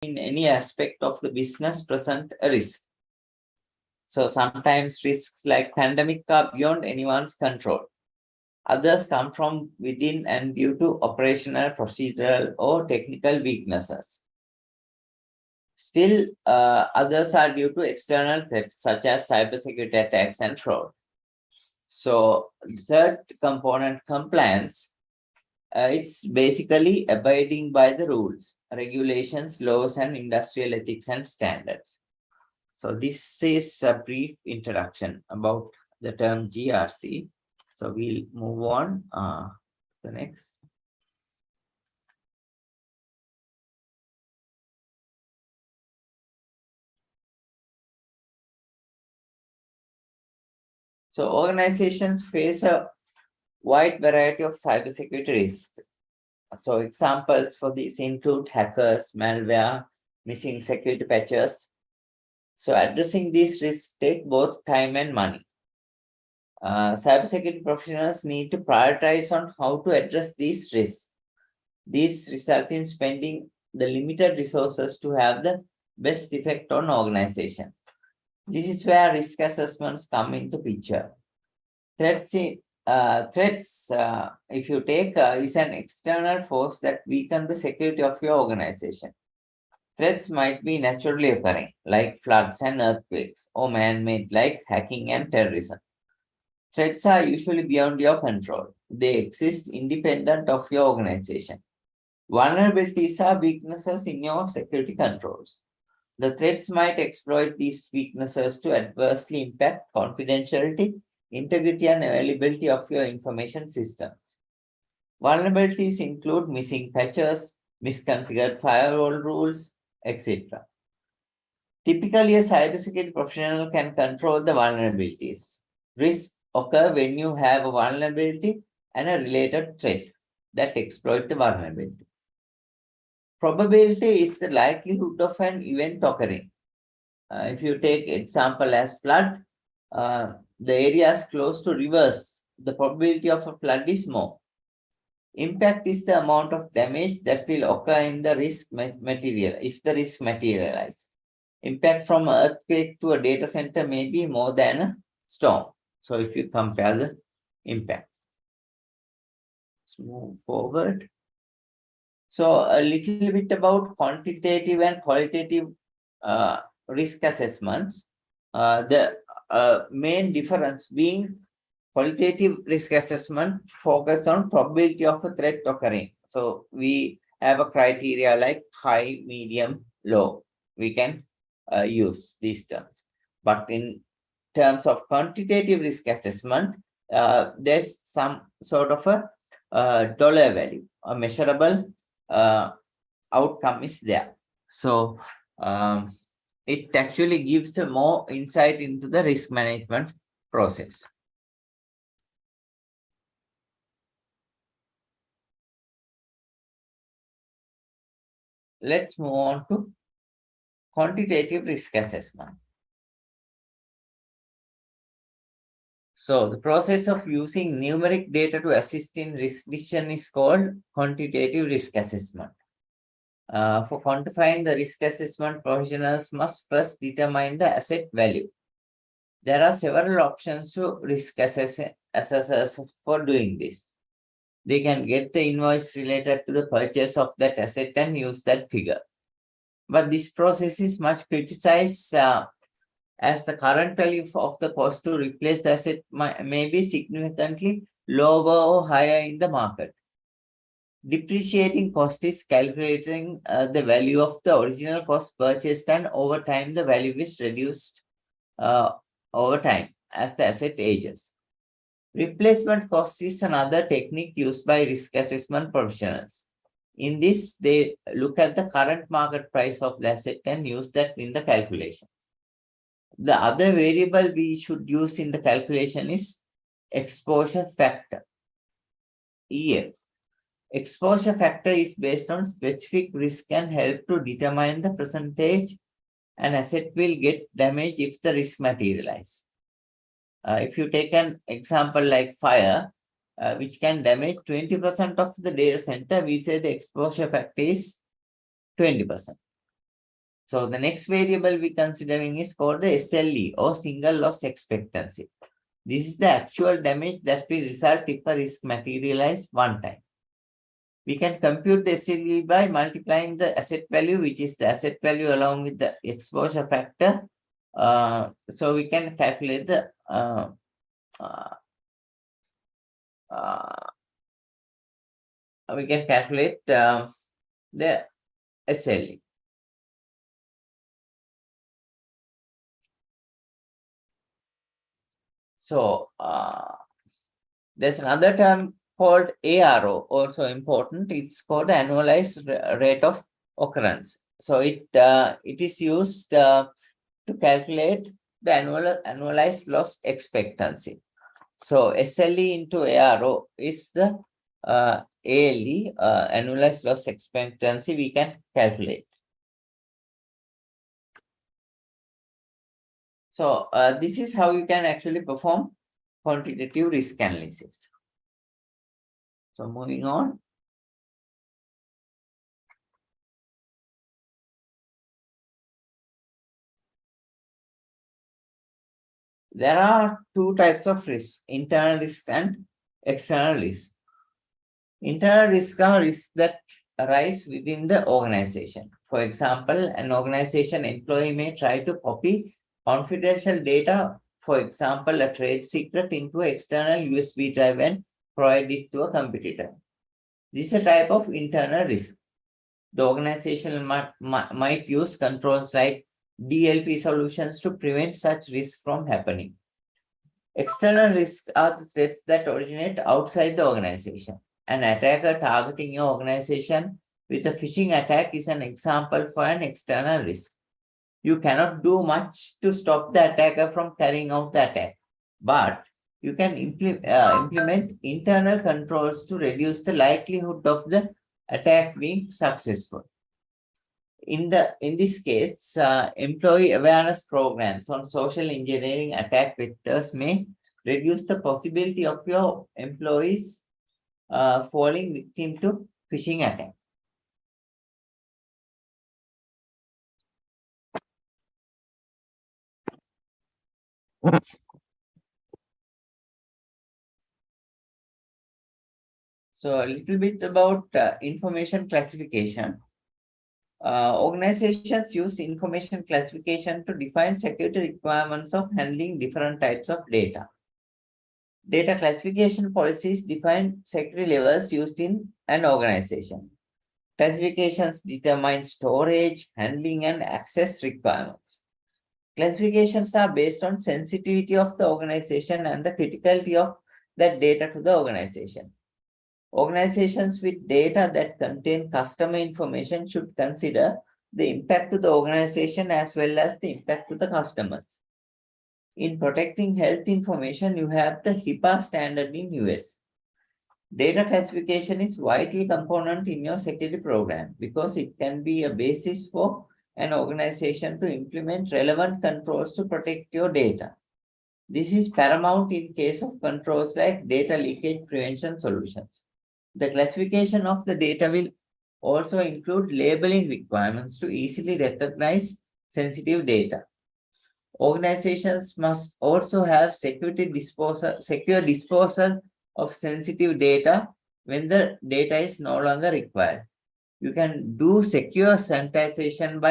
in any aspect of the business present a risk. So sometimes risks like pandemic are beyond anyone's control. Others come from within and due to operational, procedural, or technical weaknesses. Still, others are due to external threats such as cybersecurity attacks and fraud. So the third component, compliance, it's basically abiding by the rules, regulations, laws, and industrial ethics and standards. So this is a brief introduction about the term GRC. So we'll move on to the next. So organizations face a wide variety of cybersecurity risks. So examples for these include hackers, malware, missing security patches. So addressing these risks take both time and money. Cybersecurity professionals need to prioritize on how to address these risks. These result in spending the limited resources to have the best effect on organization. This is where risk assessments come into picture. Threats, if you take, is an external force that weakens the security of your organization. Threats might be naturally occurring, like floods and earthquakes, or man-made, like hacking and terrorism. Threats are usually beyond your control. They exist independent of your organization. Vulnerabilities are weaknesses in your security controls. The threats might exploit these weaknesses to adversely impact confidentiality, integrity, and availability of your information systems. Vulnerabilities include missing patches, misconfigured firewall rules, etc. Typically, a cybersecurity professional can control the vulnerabilities. Risks occur when you have a vulnerability and a related threat that exploit the vulnerability. Probability is the likelihood of an event occurring. If you take example as flood, the areas close to rivers, the probability of a flood is more. Impact is the amount of damage that will occur in the risk material, if the risk materializes. Impact from an earthquake to a data center may be more than a storm. So if you compare the impact. Let's move forward. So a little bit about quantitative and qualitative risk assessments. The main difference being qualitative risk assessment focus on probability of a threat occurring. So we have a criteria like high, medium, low. We can use these terms. But in terms of quantitative risk assessment, there's some sort of a dollar value, a measurable outcome is there. So it actually gives a more insight into the risk management process. Let's move on to quantitative risk assessment. So the process of using numeric data to assist in risk decision is called quantitative risk assessment. For quantifying the risk assessment, professionals must first determine the asset value. There are several options to risk assessors for doing this. They can get the invoice related to the purchase of that asset and use that figure. But this process is much criticized as the current value of the cost to replace the asset may be significantly lower or higher in the market. Depreciating cost is calculating the value of the original cost purchased, and over time the value is reduced over time as the asset ages. Replacement cost is another technique used by risk assessment professionals. In this, they look at the current market price of the asset and use that in the calculations. The other variable we should use in the calculation is exposure factor, EF. Exposure factor is based on specific risk and help to determine the percentage an asset will get damaged if the risk materializes. If you take an example like fire, which can damage 20% of the data center, we say the exposure factor is 20%. So the next variable we're considering is called the SLE, or single loss expectancy. This is the actual damage that will result if a risk materializes one time. We can compute the SLE by multiplying the asset value, which is the asset value along with the exposure factor. So we can calculate the the SLE. So there's another term called ARO, also important. It's called the annualized rate of occurrence. So it is used to calculate the annualized loss expectancy. So SLE into ARO is the ALE, annualized loss expectancy, we can calculate. So this is how you can actually perform quantitative risk analysis. So moving on. There are two types of risks, internal risks and external risks. Internal risks are risks that arise within the organization. For example, an organization employee may try to copy confidential data, for example, a trade secret, into an external USB drive and provide it to a competitor. This is a type of internal risk. The organization might use controls like DLP solutions to prevent such risks from happening. External risks are the threats that originate outside the organization. An attacker targeting your organization with a phishing attack is an example for an external risk. You cannot do much to stop the attacker from carrying out the attack, but you can implement internal controls to reduce the likelihood of the attack being successful. In this case, employee awareness programs on social engineering attack vectors may reduce the possibility of your employees falling victim to phishing attack. So a little bit about information classification. Organizations use information classification to define security requirements of handling different types of data. Data classification policies define security levels used in an organization. Classifications determine storage, handling, and access requirements. Classifications are based on sensitivity of the organization and the criticality of that data to the organization. Organizations with data that contain customer information should consider the impact to the organization as well as the impact to the customers. In protecting health information, you have the HIPAA standard in US. Data classification is vital component in your security program because it can be a basis for an organization to implement relevant controls to protect your data. This is paramount in case of controls like data leakage prevention solutions. The classification of the data will also include labeling requirements to easily recognize sensitive data. Organizations must also have secure disposal of sensitive data when the data is no longer required. You can do secure sanitization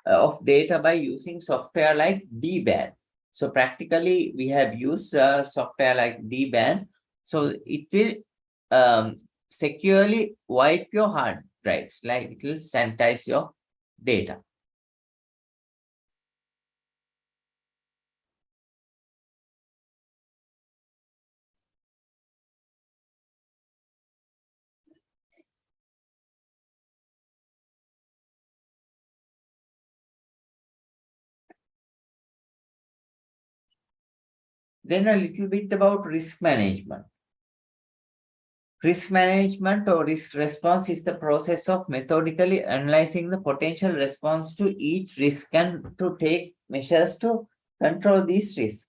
of data by using software like DBAN. So practically, we have used software like DBAN. So it will securely wipe your hard drives, like it will sanitize your data. Then a little bit about risk management. Risk management or risk response is the process of methodically analyzing the potential response to each risk and to take measures to control these risks.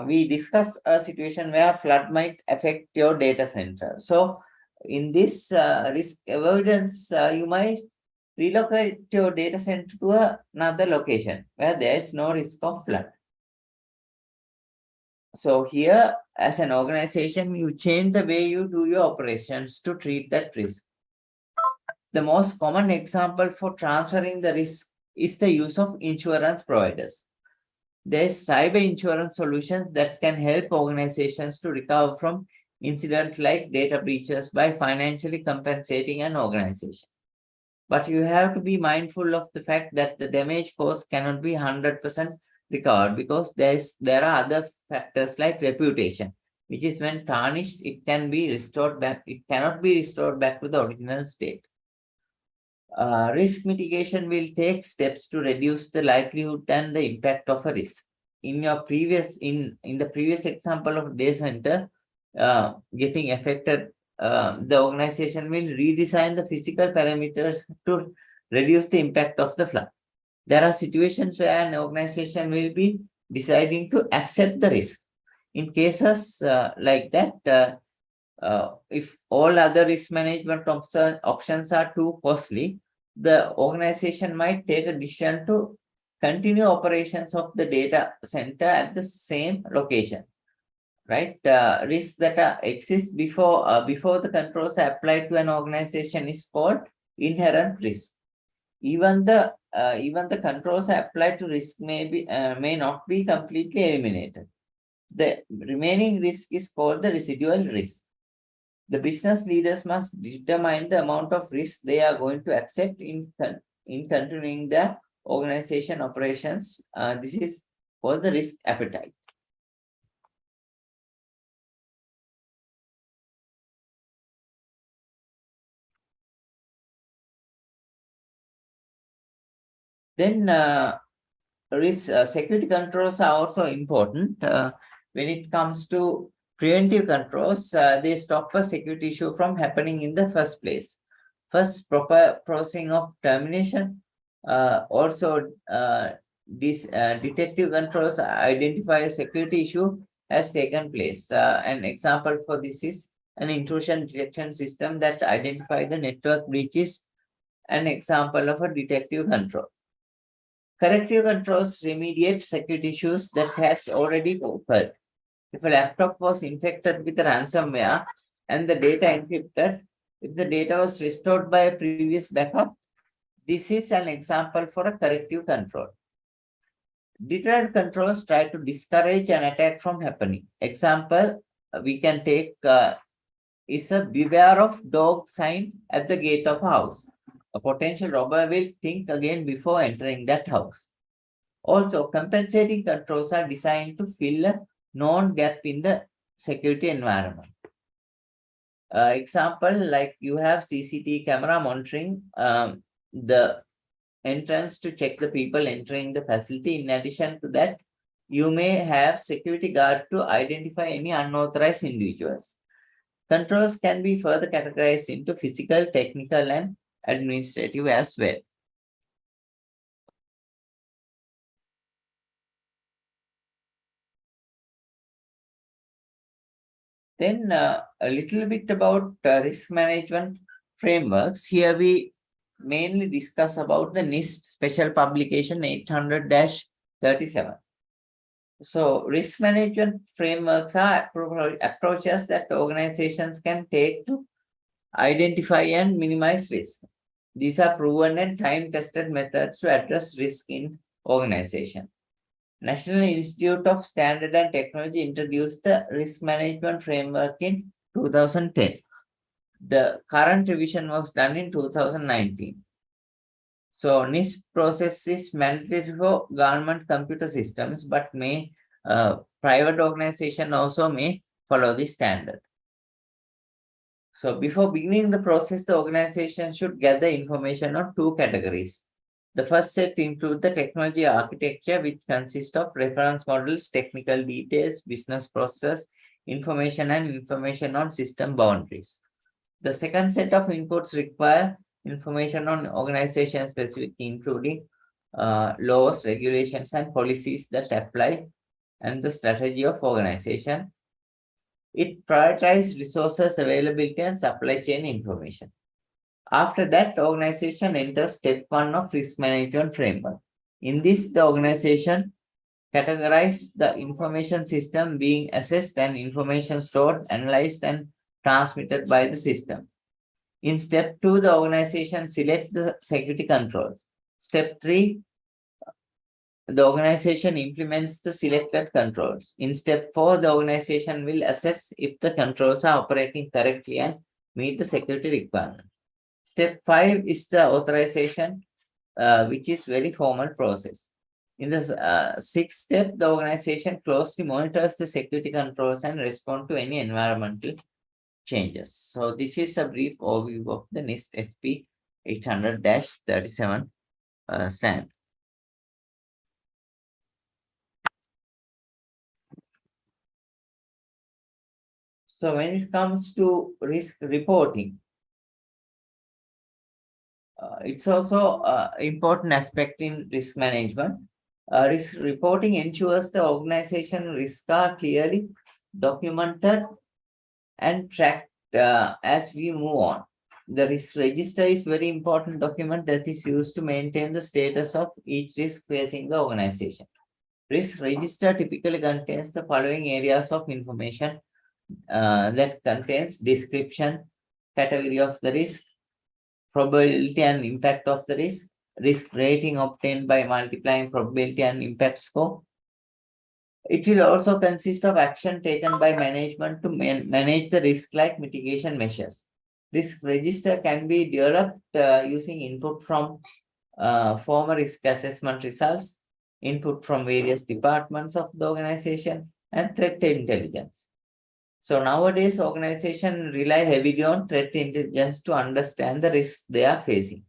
We discussed a situation where flood might affect your data center. So In this risk avoidance, you might relocate your data center to another location where there is no risk of flood. So here, as an organization, you change the way you do your operations to treat that risk. The most common example for transferring the risk is the use of insurance providers. There's cyber insurance solutions that can help organizations to recover from incidents like data breaches by financially compensating an organization. But you have to be mindful of the fact that the damage caused cannot be 100% recovered because there are other factors like reputation, which is when tarnished, it can be restored back. It cannot be restored back to the original state. Risk mitigation will take steps to reduce the likelihood and the impact of a risk. In the previous example of data center getting affected, the organization will redesign the physical parameters to reduce the impact of the flood. There are situations where an organization will be deciding to accept the risk. In cases like that, if all other risk management options are too costly, the organization might take a decision to continue operations of the data center at the same location, right? Risks that exist before the controls are applied to an organization is called inherent risk. Even the controls applied to risk may not be completely eliminated. The remaining risk is called the residual risk. The business leaders must determine the amount of risk they are going to accept in continuing the organization operations. This is called the risk appetite. Then security controls are also important. When it comes to preventive controls, they stop a security issue from happening in the first place. First, proper processing of termination. Also, this detective controls identify a security issue has taken place. An example for this is an intrusion detection system that identifies the network breaches. An example of a detective control. Corrective controls remediate security issues that has already occurred. If a laptop was infected with a ransomware and the data encrypted, if the data was restored by a previous backup, this is an example for a corrective control. Deterrent controls try to discourage an attack from happening. Example we can take is a beware of dog sign at the gate of a house. A potential robber will think again before entering that house. Also, compensating controls are designed to fill a known gap in the security environment. Example, like you have CCTV camera monitoring the entrance to check the people entering the facility. In addition to that, you may have security guard to identify any unauthorized individuals. Controls can be further categorized into physical, technical, and administrative as well. Then a little bit about risk management frameworks. Here we mainly discuss about the NIST Special Publication 800-37. So risk management frameworks are approaches that organizations can take to identify and minimize risk. These are proven and time-tested methods to address risk in organization. National Institute of Standard and Technology introduced the risk management framework in 2010. The current revision was done in 2019. So NIST process is mandatory for government computer systems, but private organization also may follow the standard. So before beginning the process, the organization should gather information on two categories. The first set includes the technology architecture, which consists of reference models, technical details, business process, information, and information on system boundaries. The second set of inputs require information on organization specific, including laws, regulations, and policies that apply, and the strategy of organization. It prioritizes resources availability and supply chain information. After that, the organization enters step 1 of risk management framework. In this, the organization categorizes the information system being assessed and information stored, analyzed, and transmitted by the system. In step 2, the organization selects the security controls. Step 3, the organization implements the selected controls. In step 4, the organization will assess if the controls are operating correctly and meet the security requirements. Step 5 is the authorization, which is very formal process. In the sixth step, the organization closely monitors the security controls and respond to any environmental changes. So this is a brief overview of the NIST SP 800-37 standard. So when it comes to risk reporting, it's also an important aspect in risk management. Risk reporting ensures the organization risks are clearly documented and tracked as we move on. The risk register is very important document that is used to maintain the status of each risk facing the organization. Risk register typically contains the following areas of information that contains description, category of the risk, probability and impact of the risk rating obtained by multiplying probability and impact score. It will also consist of action taken by management to manage the risk like mitigation measures. Risk register can be developed using input from former risk assessment results, input from various departments of the organization, and threat intelligence. So nowadays, organizations rely heavily on threat intelligence to understand the risks they are facing.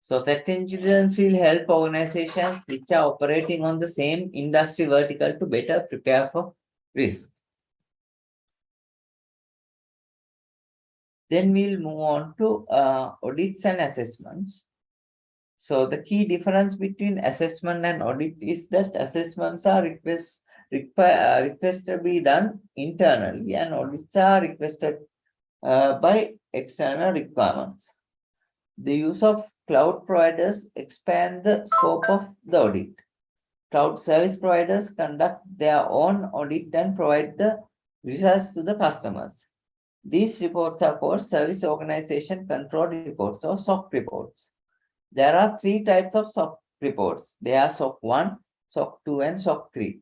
So threat intelligence will help organizations which are operating on the same industry vertical to better prepare for risk. Then we'll move on to audits and assessments. So the key difference between assessment and audit is that assessments are requested to be done internally and audits are requested by external requirements. The use of cloud providers expand the scope of the audit. Cloud service providers conduct their own audit and provide the results to the customers. These reports are called Service Organization Control Reports or SOC reports. There are 3 types of SOC reports. They are SOC 1, SOC 2, and SOC 3.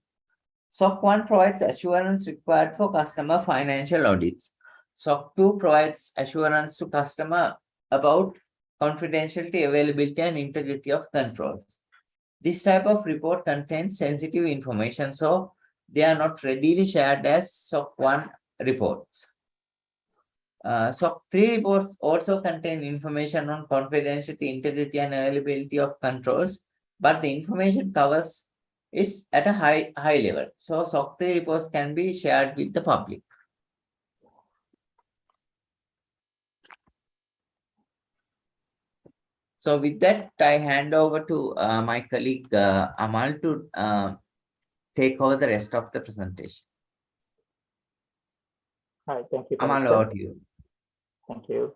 SOC 1 provides assurance required for customer financial audits. SOC 2 provides assurance to customer about confidentiality, availability, and integrity of controls. This type of report contains sensitive information, so they are not readily shared as SOC 1 reports. SOC 3 reports also contain information on confidentiality, integrity, and availability of controls, but the information covers is at a high level. So SOC 3 reports can be shared with the public. So with that, I hand over to my colleague Amal to take over the rest of the presentation. Hi, thank you. Amal, over to you. Thank you.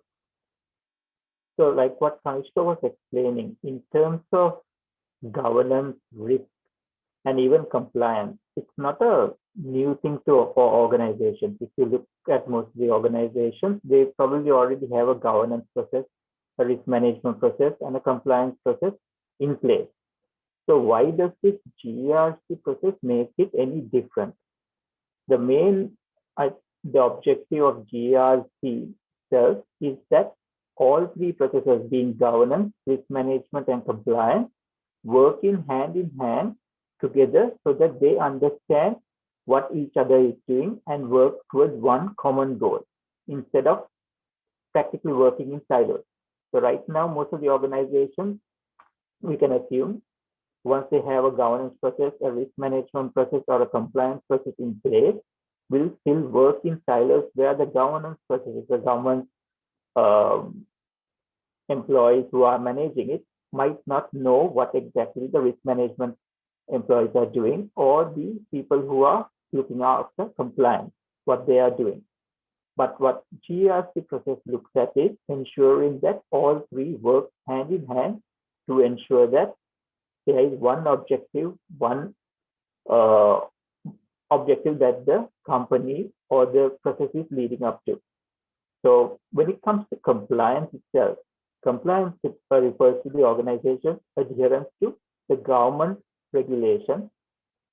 So like what Kanishka was explaining, in terms of governance, risk, and even compliance, it's not a new thing for organizations. If you look at most of the organizations, they probably already have a governance process, a risk management process, and a compliance process in place. So why does this GRC process make it any different? The objective of GRC itself is that all 3 processes, being governance, risk management, and compliance, work in hand together so that they understand what each other is doing and work towards one common goal instead of practically working in silos. So right now, most of the organizations, we can assume, once they have a governance process, a risk management process, or a compliance process in place, will still work in silos where the governance processes, the government employees who are managing it might not know what exactly the risk management employees are doing, or the people who are looking after compliance, what they are doing. But what GRC process looks at is ensuring that all three work hand in hand to ensure that there is one objective, one objective that the company or the process is leading up to. So when it comes to compliance itself, compliance refers to the organization's adherence to the government regulations,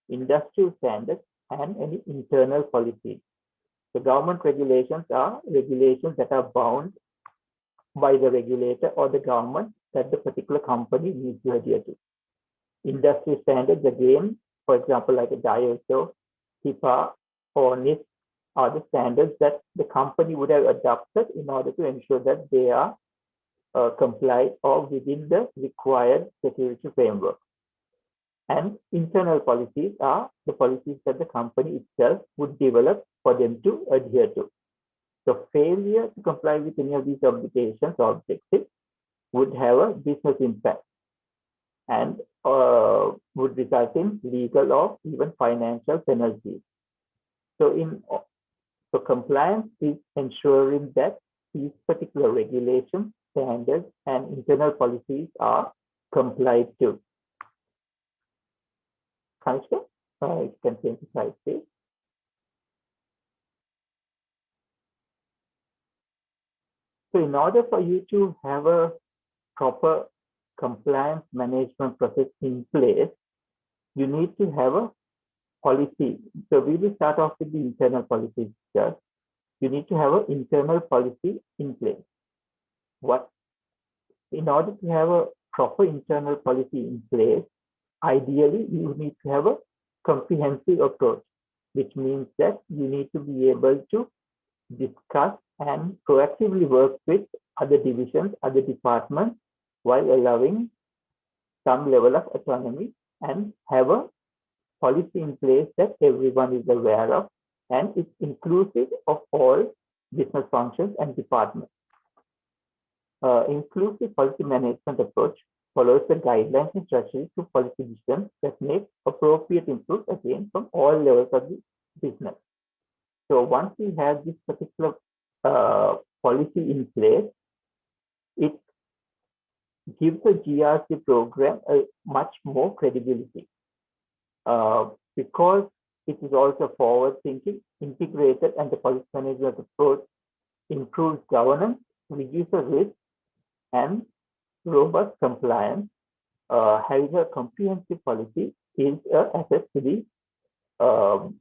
industrial standards, and any internal policies. The government regulations are regulations that are bound by the regulator or the government that the particular company needs to adhere to. Industry standards, again, for example, like a ISO, HIPAA, or NIST, are the standards that the company would have adopted in order to ensure that they are complied or within the required security framework. And internal policies are the policies that the company itself would develop for them to adhere to. So failure to comply with any of these obligations or objectives would have a business impact and would result in legal or even financial penalties. So compliance is ensuring that these particular regulations, standards, and internal policies are complied to. Kanishka, you can change the slide, please. So in order for you to have a proper compliance management process in place, you need to have a policy. So we will start off with the internal policies first. You need to have an internal policy in place. In order to have a proper internal policy in place, ideally, you need to have a comprehensive approach, which means that you need to be able to discuss and proactively work with other divisions, other departments, while allowing some level of autonomy and have a policy in place that everyone is aware of, and it's inclusive of all business functions and departments. Inclusive policy management approach follows the guidelines and strategies to policy decisions that make appropriate input again from all levels of the business. So once we have this particular policy in place, it gives the GRC program a much more credibility because it is also forward-thinking, integrated, and the policy management approach improves governance, reduces risk, and robust compliance. Having a comprehensive policy is an asset to the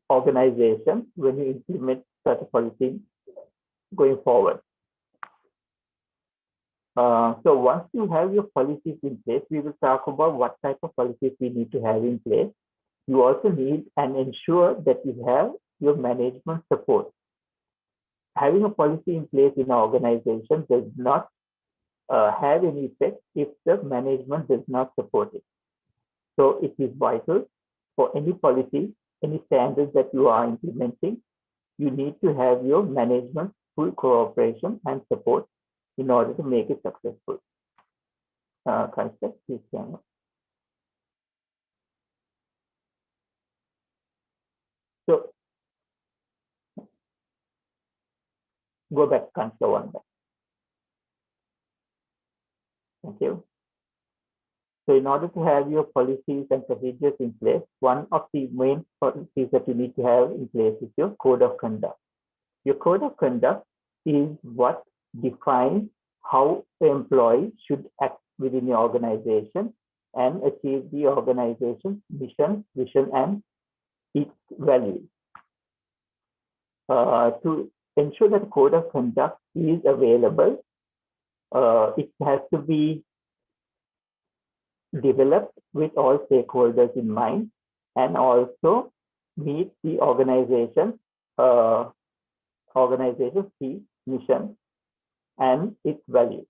organization when you implement such a policy going forward. So once you have your policies in place, we will talk about what type of policies we need to have in place. You also need and ensure that you have your management support. Having a policy in place in an organization does not have any effect if the management does not support it. So it is vital for any policy, any standards that you are implementing, you need to have your management full cooperation and support in order to make it successful. Kanishka, please stand. So go back, Kanishka, one back. Thank you. So in order to have your policies and procedures in place, one of the main policies that you need to have in place is your code of conduct. Your code of conduct is what defines how the employee should act within the organization and achieve the organization's mission, vision, and its values. To ensure that the code of conduct is available, it has to be developed with all stakeholders in mind and also meet the organization's key mission and its values.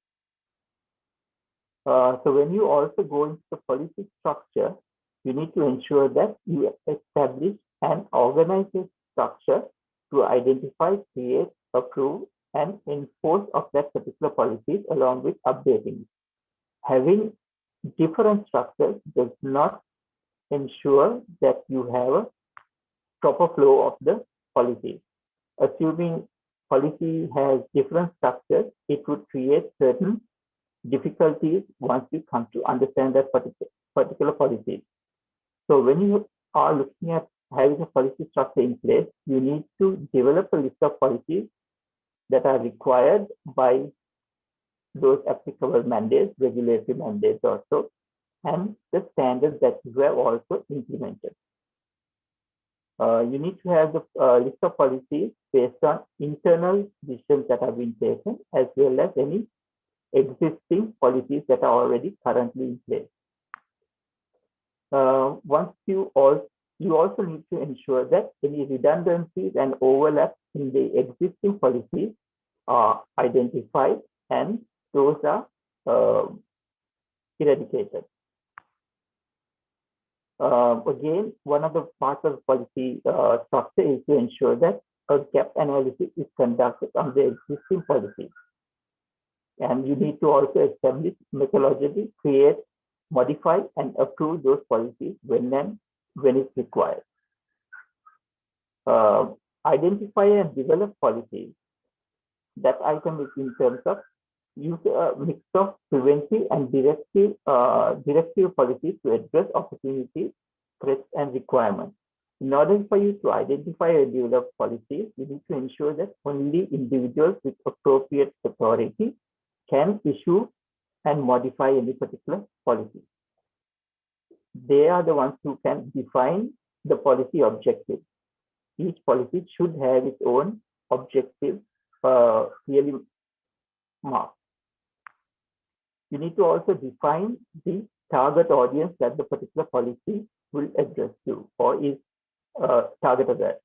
So when you also go into the policy structure, you need to ensure that you establish an organized structure to identify, create, approve, and enforce of that particular policies along with updating. Having different structures does not ensure that you have a proper flow of the policy. Assuming policy has different structures, it would create certain difficulties once you come to understand that particular policy. So when you are looking at having a policy structure in place, you need to develop a list of policies that are required by those applicable mandates, regulatory mandates also, and the standards that you have also implemented. You need to have the list of policies based on internal decisions that have been taken, as well as any existing policies that are already currently in place. Once you also need to ensure that any redundancies and overlaps in the existing policies are identified and those are eradicated. Again, one of the parts of the policy structure is to ensure that a gap analysis is conducted on the existing policies. And you need to also establish methodology, create, modify, and approve those policies when it's required. Identify and develop policies. That item is in terms of use a mix of preventive and directive policies to address opportunities, threats, and requirements. In order for you to identify and develop policies, you need to ensure that only individuals with appropriate authority can issue and modify any particular policy. They are the ones who can define the policy objective. Each policy should have its own objective clearly marked. You need to also define the target audience that the particular policy will address to or is targeted at.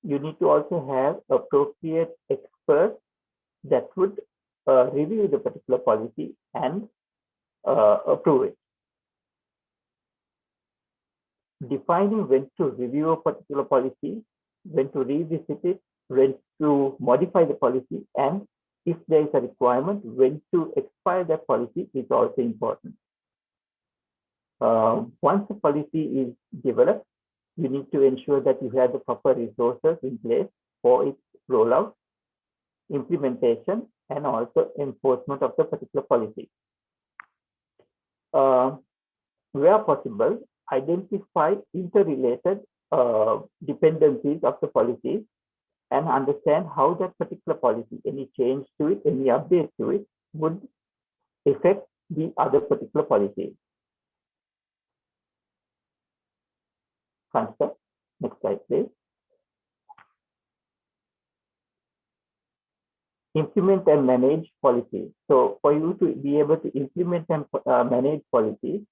You need to also have appropriate experts that would review the particular policy and approve it. Defining when to review a particular policy, when to revisit it, when to modify the policy, and if there is a requirement, when to expire that policy is also important. Once the policy is developed, you need to ensure that you have the proper resources in place for its rollout, implementation, and also enforcement of the particular policy. Where possible, identify interrelated dependencies of the policy and understand how that particular policy, any change to it, any update to it, would affect the other particular policy. Concept. Next slide, please. Implement and manage policies. So for you to be able to implement and manage policies,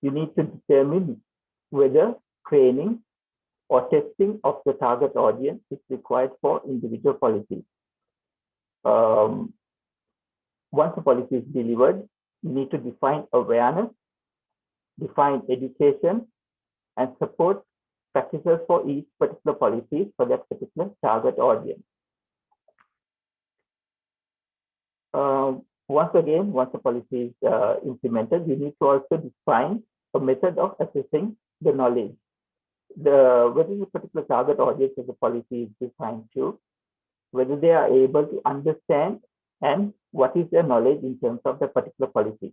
you need to determine whether training or testing of the target audience is required for individual policies. Once a policy is delivered, you need to define awareness, define education, and support practices for each particular policy for that particular target audience. Once the policy is implemented, you need to also define a method of assessing the knowledge. Whether the particular target audience of the policy is designed to, whether they are able to understand and what is their knowledge in terms of the particular policy.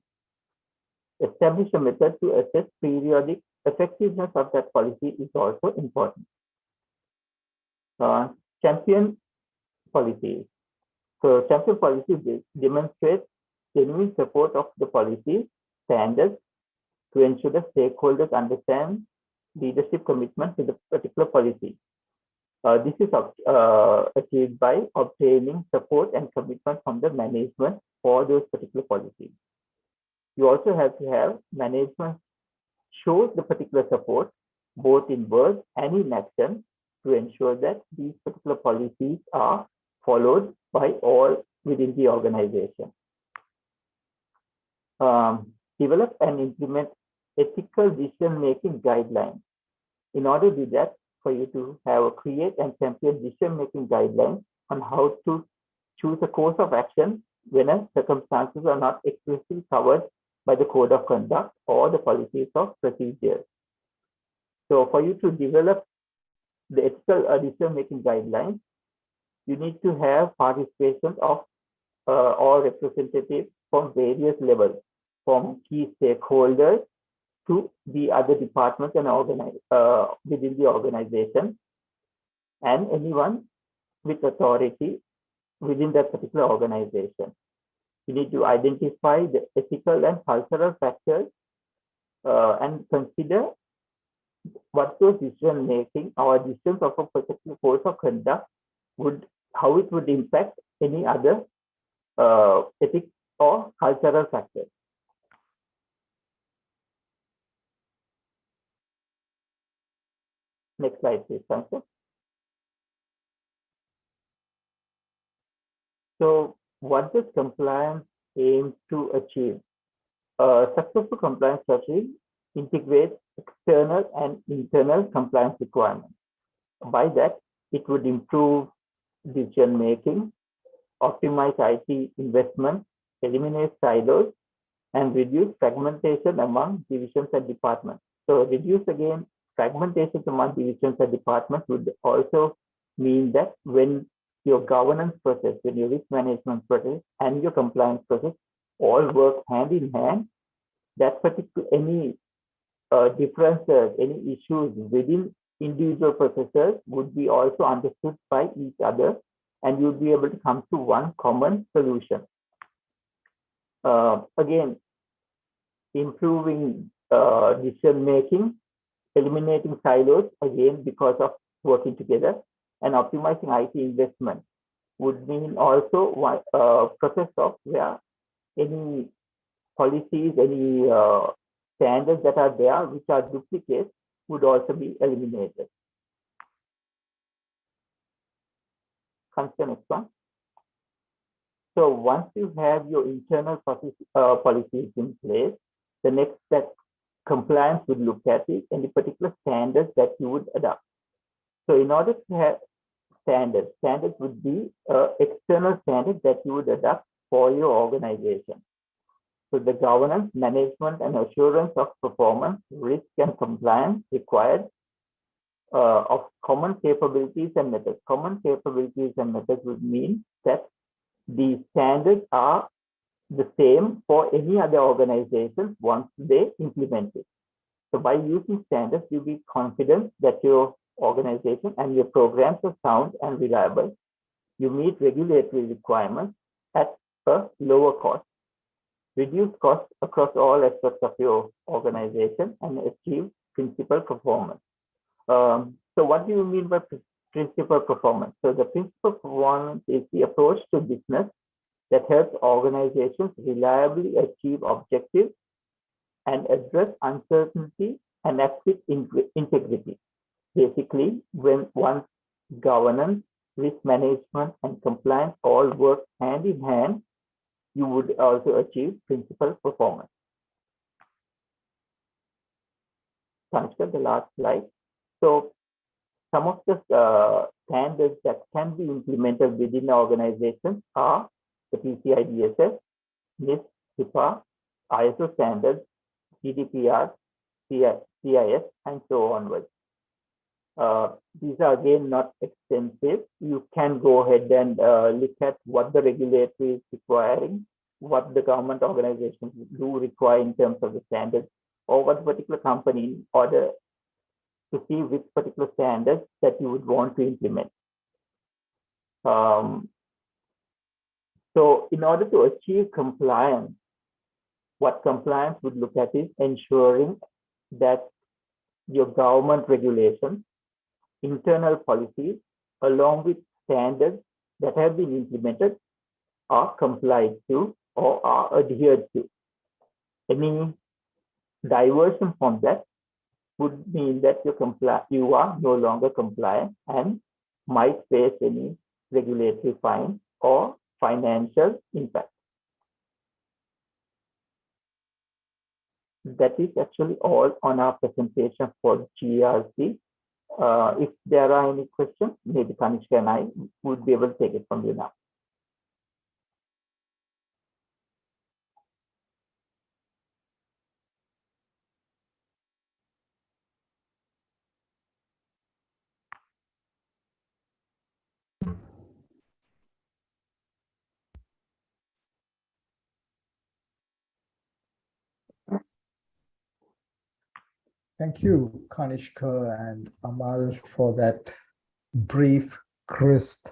Establish a method to assess periodic effectiveness of that policy is also important. Champion policies. So champion policy demonstrates genuine support of the policy standards to ensure the stakeholders understand leadership commitment to the particular policy. This is achieved by obtaining support and commitment from the management for those particular policies. You also have to have management show the particular support, both in words and in action, to ensure that these particular policies are followed by all within the organization. Develop and implement ethical decision-making guidelines. In order to do that, for you to have a create and champion decision-making guidelines on how to choose a course of action when circumstances are not explicitly covered by the code of conduct or the policies of procedures. So for you to develop the ethical decision-making guidelines, you need to have participation of all representatives from various levels, from key stakeholders to the other departments and within the organization, and anyone with authority within that particular organization. You need to identify the ethical and cultural factors and consider what those decision making or decisions of a particular course of conduct how it would impact any other ethics or cultural factors. Next slide, please, Sanjay. So what does compliance aim to achieve? Successful compliance strategy integrates external and internal compliance requirements. By that, it would improve decision making, optimize IT investment, eliminate silos, and reduce fragmentation among divisions and departments. So reduce again fragmentation among divisions and departments would also mean that when your governance process, when your risk management process and your compliance process all work hand in hand, that particular any differences, any issues within individual processes would be also understood by each other, and you'll be able to come to one common solution. Again, improving decision making, eliminating silos, again because of working together, and optimizing IT investment would mean also one process of where any policies, any standards that are there which are duplicates would also be eliminated. Consider next one. So once you have your internal policies in place, the next step compliance would look at is any particular standards that you would adopt. So in order to have standards would be external standards that you would adopt for your organization. So the governance, management, and assurance of performance, risk, and compliance required of common capabilities and methods. Common capabilities and methods would mean that the standards are the same for any other organization once they implement it. So by using standards, you'll be confident that your organization and your programs are sound and reliable. You meet regulatory requirements at a lower cost, reduce costs across all aspects of your organization, and achieve principal performance. So what do you mean by principal performance? So the principal performance is the approach to business that helps organizations reliably achieve objectives and address uncertainty and act with integrity. Basically, when once governance, risk management, and compliance all work hand in hand, you would also achieve principal performance. Consider the last slide. So some of the standards that can be implemented within the organization are the PCI DSS, NIST, HIPAA, ISO standards, GDPR, CIS, and so onwards. These are again not extensive. You can go ahead and look at what the regulatory is requiring, what the government organizations do require in terms of the standards, or what particular company in order to see which particular standards that you would want to implement. So in order to achieve compliance, what compliance would look at is ensuring that your government regulations, internal policies, along with standards that have been implemented are complied to or are adhered to. Any diversion from that would mean that you are no longer compliant and might face any regulatory fine or financial impact. That is actually all on our presentation for GRC. If there are any questions, maybe Kanishka and I would be able to take it from you now. Thank you, Kanishka and Amal, for that brief, crisp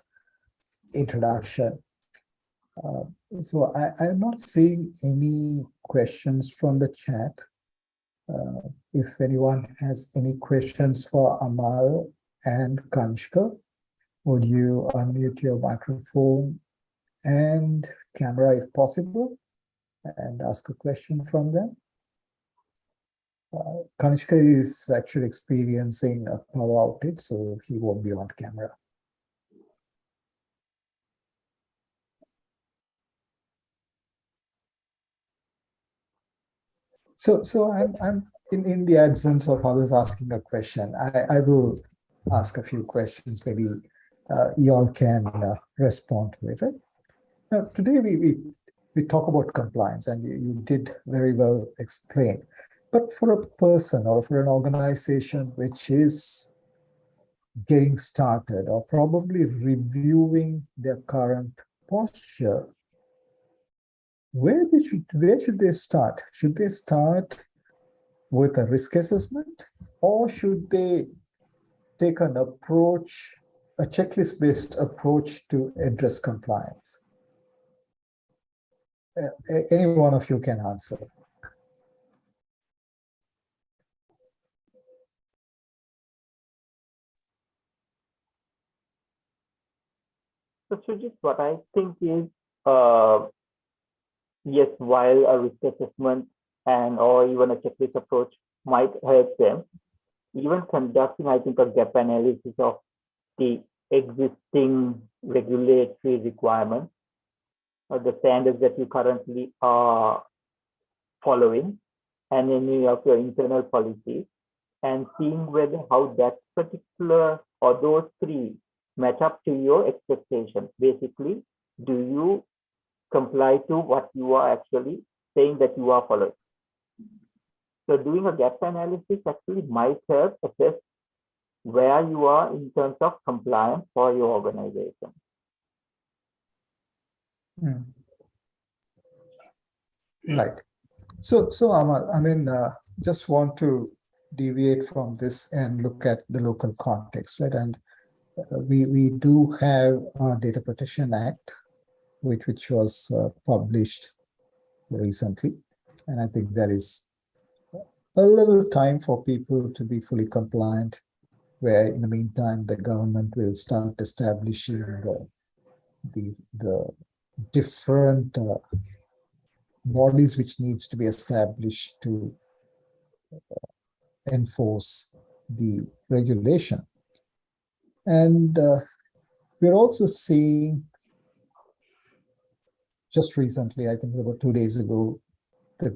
introduction. So I'm not seeing any questions from the chat. If anyone has any questions for Amal and Kanishka, would you unmute your microphone and camera if possible and ask a question from them? Kanishka is actually experiencing a power outage, so he won't be on camera. So I'm in the absence of others asking a question, I will ask a few questions. Maybe you all can respond to it. Right? Now, today we talk about compliance, and you did very well explain. But for a person or for an organization which is getting started or probably reviewing their current posture, where should they start? Should they start with a risk assessment, or should they take an approach, a checklist-based approach to address compliance? Any one of you can answer. So Sujit, what I think is, yes, while a risk assessment and or even a checklist approach might help them, even conducting, I think, a gap analysis of the existing regulatory requirements or the standards that you currently are following and any of your internal policies, and seeing whether how that particular or those three match up to your expectations. Basically, do you comply to what you are actually saying that you are following? So doing a gap analysis actually might help assess where you are in terms of compliance for your organization. Right. So Amal, I mean, just want to deviate from this and look at the local context, right? And we do have a Data Protection Act, which was published recently, and I think there is a little time for people to be fully compliant, where in the meantime the government will start establishing the different bodies which needs to be established to enforce the regulation. And we're also seeing, just recently, I think about 2 days ago, the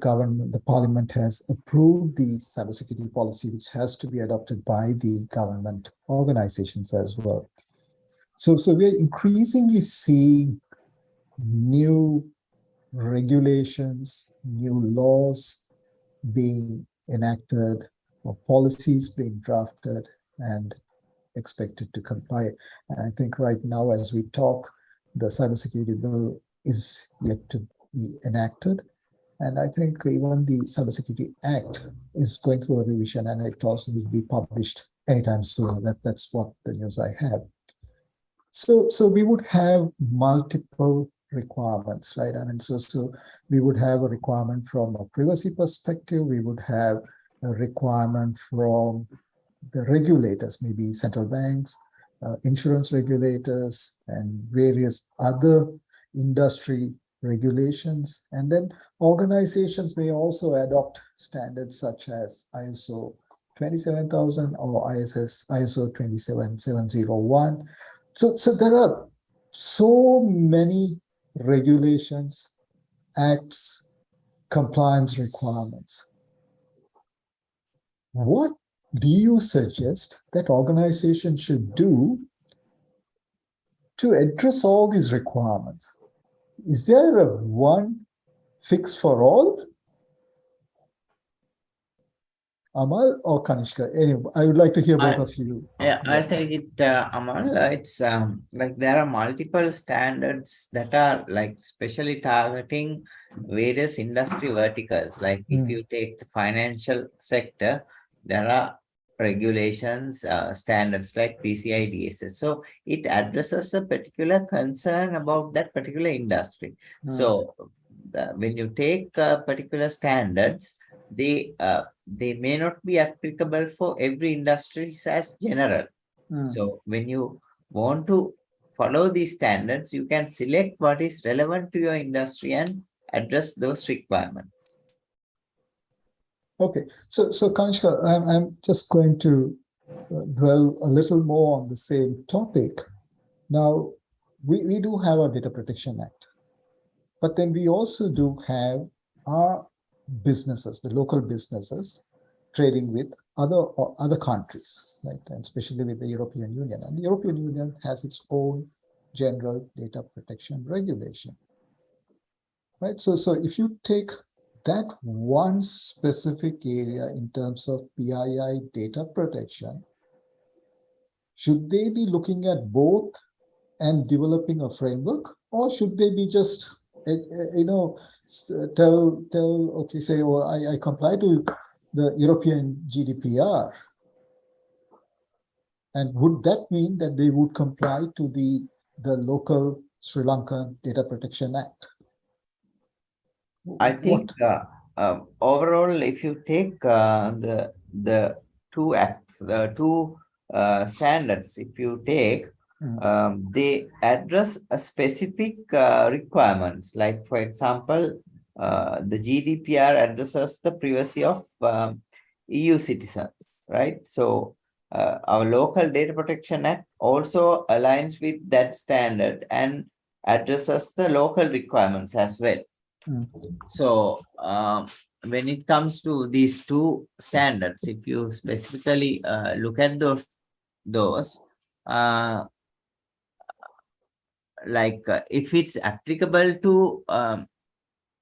parliament has approved the cybersecurity policy, which has to be adopted by the government organizations as well. So we're increasingly seeing new regulations, new laws being enacted, or policies being drafted and expected to comply. And I think right now, as we talk, the cybersecurity bill is yet to be enacted. And I think even the Cybersecurity Act is going through a revision, and it also will be published anytime soon. That's what the news I have. So we would have multiple requirements, right? I mean, so we would have a requirement from a privacy perspective. We would have a requirement from the regulators, maybe central banks, insurance regulators, and various other industry regulations. And then organizations may also adopt standards such as ISO 27000 or ISO 27701. So there are so many regulations, acts, compliance requirements. What do you suggest that organizations should do to address all these requirements? Is there a one fix for all? Amal or Kanishka? Anyway, I would like to hear both of you. Yeah, I'll take it, Amal. It's like there are multiple standards that are like specially targeting various industry verticals. Like if you take the financial sector, there are regulations, standards like PCI DSS. So it addresses a particular concern about that particular industry. So when you take particular standards, they may not be applicable for every industry as general. So when you want to follow these standards, you can select what is relevant to your industry and address those requirements. Okay, so Kanishka, I'm just going to dwell a little more on the same topic. Now, we do have a Data Protection Act, but then we also do have our businesses, the local businesses, trading with other countries, right? And especially with the European Union. And the European Union has its own general data protection regulation, right? So if you take that one specific area in terms of PII data protection, should they be looking at both and developing a framework, or should they be just tell okay, say, well, I comply to the European GDPR, and would that mean that they would comply to the local Sri Lankan Data Protection Act? I think overall, if you take the two acts, the two standards, if you take, they address a specific requirements. Like, for example, the GDPR addresses the privacy of EU citizens, right? So our local Data Protection Act also aligns with that standard and addresses the local requirements as well. So when it comes to these two standards, if you specifically look at those if it's applicable to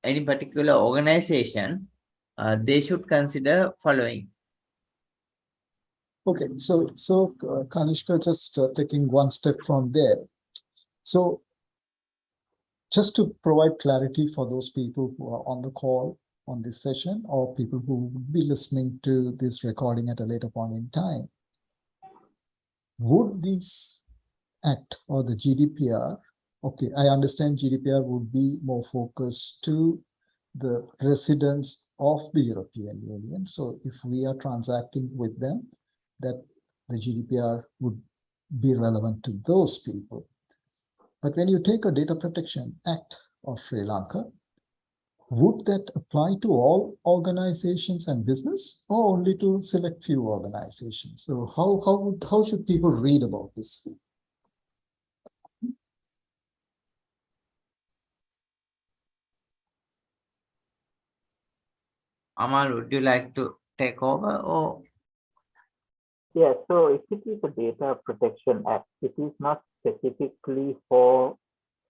any particular organization, they should consider following. Okay, so Kanishka, just taking one step from there. So just to provide clarity for those people who are on the call on this session, or people who will be listening to this recording at a later point in time, would this act or the GDPR, okay, I understand GDPR would be more focused to the residents of the European Union. So if we are transacting with them, that the GDPR would be relevant to those people. But when you take a Data Protection Act of Sri Lanka, would that apply to all organizations and business, or only to select few organizations? So how should people read about this? Amal, would you like to take over, or? Yeah, so if it is a Data Protection Act, it is not specifically for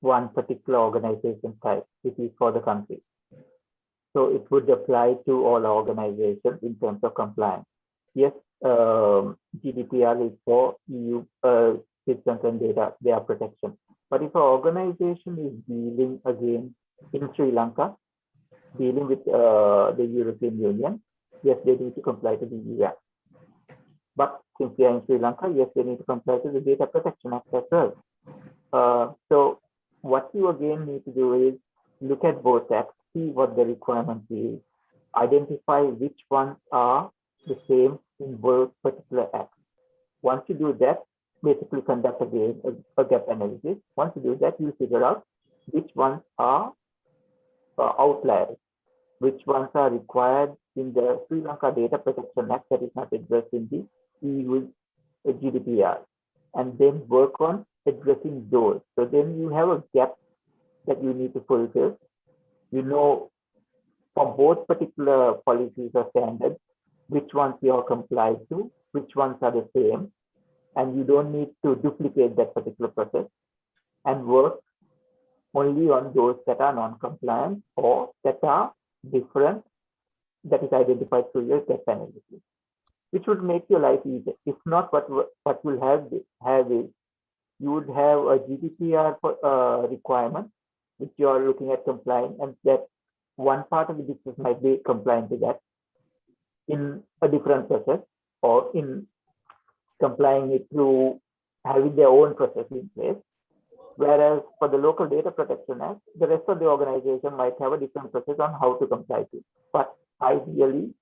one particular organization type. It is for the country. So it would apply to all organizations in terms of compliance. Yes, GDPR is for EU citizens and data protection. But if an organization is dealing again in Sri Lanka, dealing with the European Union, yes, they need to comply to the EU Act. But since they are in Sri Lanka, yes, they need to comply to the Data Protection Act as well. So what you again need to do is look at both acts, see what the requirement is, identify which ones are the same in both particular acts. Once you do that, basically conduct again a gap analysis. Once you do that, you figure out which ones are outliers, which ones are required in the Sri Lanka Data Protection Act that is not addressed in the EU GDPR, and then work on addressing those. So then you have a gap that you need to fulfill. You know, for both particular policies or standards, which ones you are complied to, which ones are the same, and you don't need to duplicate that particular process, and work only on those that are non-compliant or that are different, that is identified through your gap analysis, which would make your life easier. If not, what you'll have is you would have a GDPR requirement, which you are looking at complying, and that one part of the business might be compliant to that. in a different process or in complying it through having their own process in place. Whereas for the Local Data Protection Act, the rest of the organization might have a different process on how to comply to it. But ideally,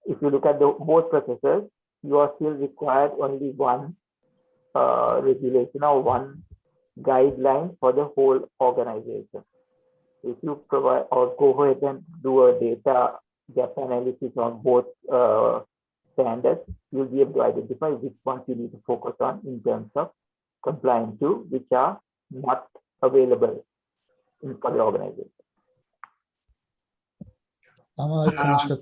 if you look at both processes, you are still required only one regulation or one guideline for the whole organization. If you provide or go ahead and do a data gap analysis on both standards, you'll be able to identify which ones you need to focus on in terms of complying to, which are not available for the organization. Amal, Kanishka,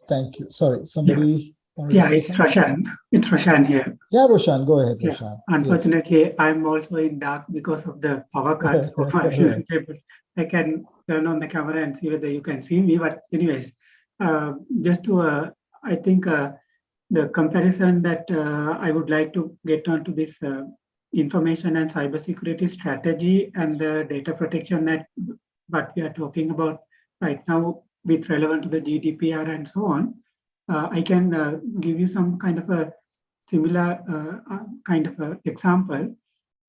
thank you. Sorry, somebody wanted to Yeah, say it's something? Roshan. It's Roshan here. Yeah, Roshan, go ahead, Yeah. Roshan. Unfortunately, I'm also in dark because of the power cut. So I can turn on the camera and see whether you can see me. But anyways, just to, I think the comparison that I would like to get onto this information and cybersecurity strategy and the data protection that what we are talking about right now with relevant to the GDPR and so on. I can give you some kind of a similar kind of a example,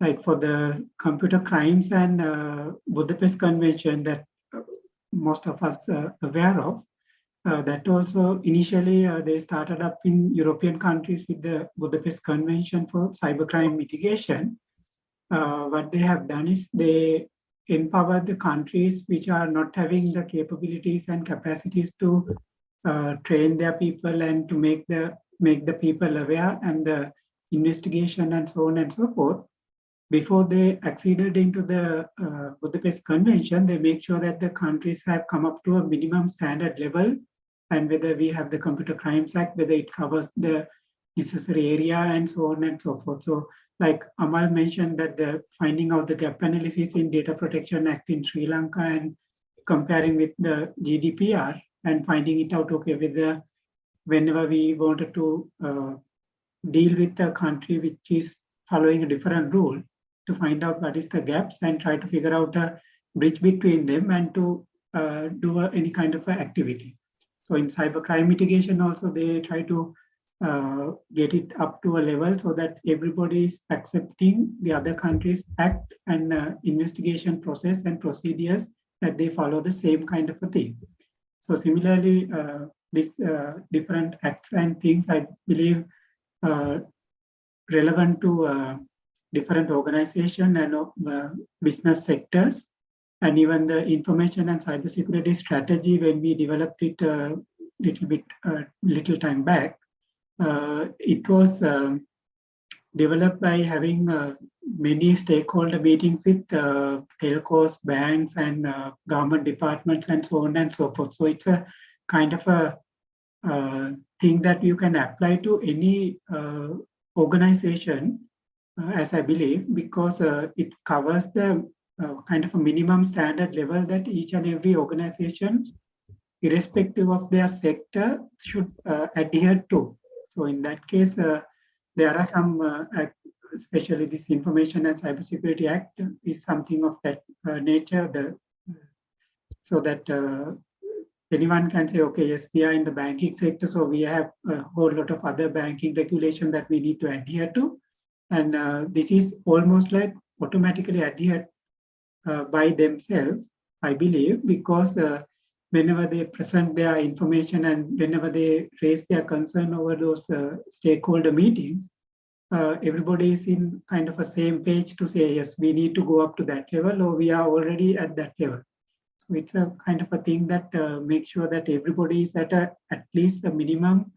like for the computer crimes and Budapest Convention that most of us are aware of. That also initially they started up in European countries with the Budapest Convention for cybercrime mitigation. What they have done is they empower the countries which are not having the capabilities and capacities to train their people and to make the people aware and the investigation and so on and so forth. Before they acceded into the Budapest Convention, they make sure that the countries have come up to a minimum standard level, and whether we have the Computer Crimes Act, whether it covers the necessary area and so on and so forth. So like Amal mentioned that the finding out the gap analysis in Data Protection Act in Sri Lanka and comparing with the GDPR and finding it out, okay, whether whenever we wanted to deal with a country which is following a different rule, to find out what is the gaps and try to figure out a bridge between them and to do any kind of activity. So in cybercrime mitigation also, they try to get it up to a level so that everybody is accepting the other country's act and investigation process and procedures, that they follow the same kind of a thing. So similarly, these different acts and things, I believe, relevant to different organizations and business sectors, and even the information and cybersecurity strategy, when we developed it little time back, it was developed by having many stakeholder meetings with telcos, banks, and government departments, and so on and so forth. So it's a kind of a thing that you can apply to any organization, as I believe, because it covers the kind of a minimum standard level that each and every organization, irrespective of their sector, should adhere to. So in that case, there are some, especially this Information and Cybersecurity Act is something of that nature, so that anyone can say, okay, yes, we are in the banking sector, so we have a whole lot of other banking regulation that we need to adhere to. And this is almost like automatically adhered by themselves, I believe, because whenever they present their information and whenever they raise their concern over those stakeholder meetings, everybody is in kind of a same page to say, yes, we need to go up to that level, or we are already at that level. So it's a kind of a thing that makes sure that everybody is at least a minimum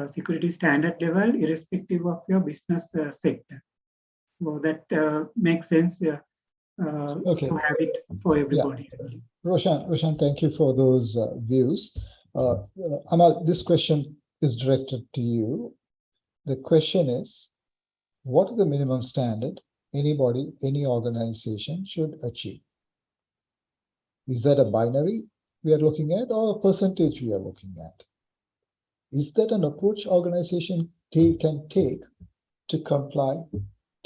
security standard level, irrespective of your business sector. So that makes sense to have it for everybody. Yeah. Roshan, thank you for those views. Amal, this question is directed to you. The question is, what is the minimum standard anybody, any organization should achieve? Is that a binary we are looking at, or a percentage we are looking at? Is that an approach organization can take to comply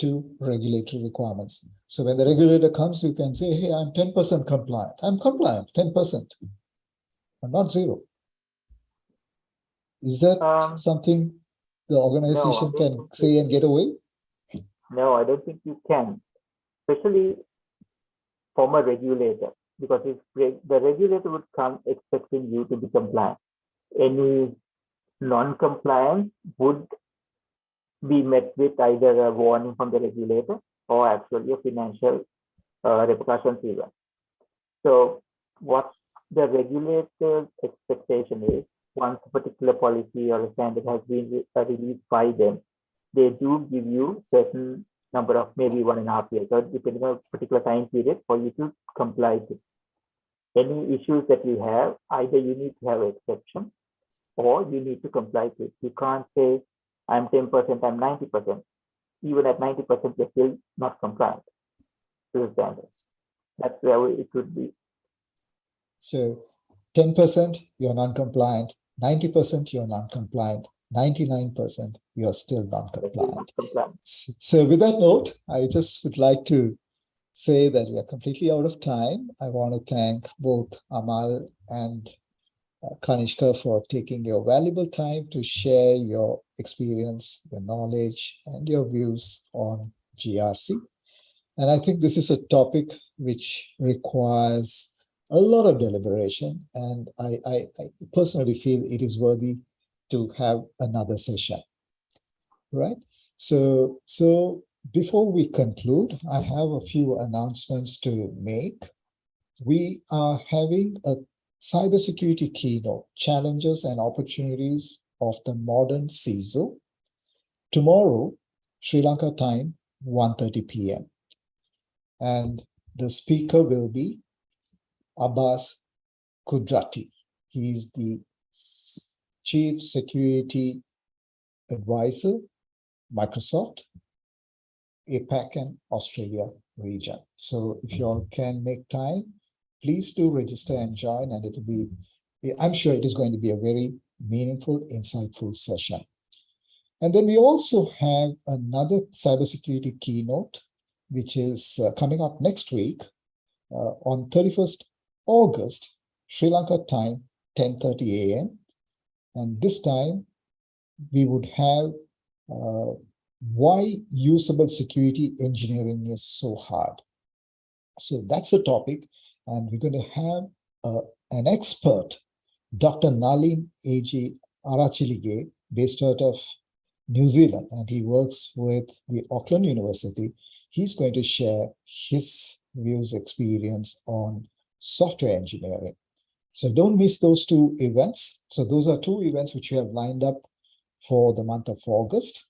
to regulatory requirements? So when the regulator comes, you can say, hey, I'm 10% compliant. I'm compliant, 10%. I'm not zero. Is that Um, something the organization don't can think say and get away? No, I don't think you can, especially from a regulator, because if the regulator would come expecting you to be compliant, any non-compliance would be met with either a warning from the regulator or actually a financial repercussions even. So what the regulator's expectation is, once a particular policy or a standard has been released by them, they do give you certain number of maybe 1.5 years or depending on a particular time period for you to comply with. Any issues that you have, either you need to have an exception or you need to comply with. You can't say I'm 10%, I'm 90%. Even at 90%, you're still not compliant to the standards. That's where it would be. So 10% you're non-compliant, 90% you're non-compliant, 99% you're still non-compliant. So with that note, I just would like to say that we are completely out of time. I want to thank both Amal and Kanishka for taking your valuable time to share your experience, your knowledge, and your views on GRC. And I think this is a topic which requires a lot of deliberation, and I personally feel it is worthy to have another session, right? So before we conclude, I have a few announcements to make. We are having a cybersecurity keynote, Challenges and Opportunities of the Modern CISO, tomorrow, Sri Lanka time, 1:30 p.m. And the speaker will be Abbas Kudrati. He is the Chief Security Advisor, Microsoft, APAC and Australia region. So if you all can make time, please do register and join, and it will be, I'm sure it is going to be a very meaningful, insightful session. And then we also have another cybersecurity keynote, which is coming up next week on 31st August, Sri Lanka time, 10:30 a.m. And this time we would have why usable security engineering is so hard. So that's the topic. And we're going to have an expert, Dr. Nalin A.J. Arachilige, based out of New Zealand, and he works with the Auckland University. He's going to share his views, experience on software engineering. So don't miss those two events. So those are two events which we have lined up for the month of August.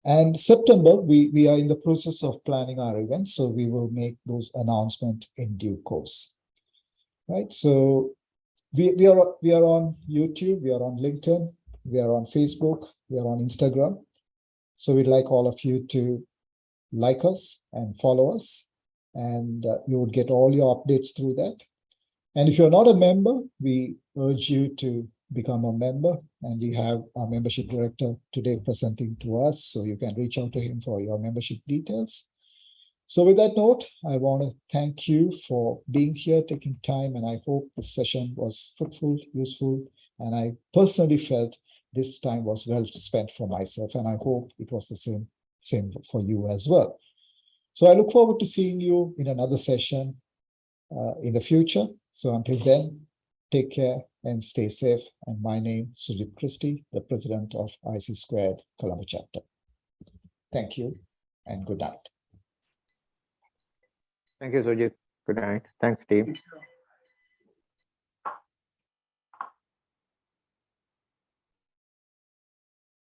And September, we are in the process of planning our events, so we will make those announcements in due course. Right? So we are on YouTube, we are on LinkedIn, we are on Facebook, we are on Instagram. So we'd like all of you to like us and follow us, and you would get all your updates through that. And if you're not a member, we urge you to become a member, and we have our membership director today presenting to us, so you can reach out to him for your membership details. So with that note, I want to thank you for being here, taking time, and I hope this session was fruitful, useful, and I personally felt this time was well spent for myself, and I hope it was the same for you as well. So I look forward to seeing you in another session in the future. So until then, take care and stay safe. And my name is Sujit Christie, the president of IC Squared Colombo chapter. Thank you and good night. Thank you, Sujit. Good night. Thanks, team.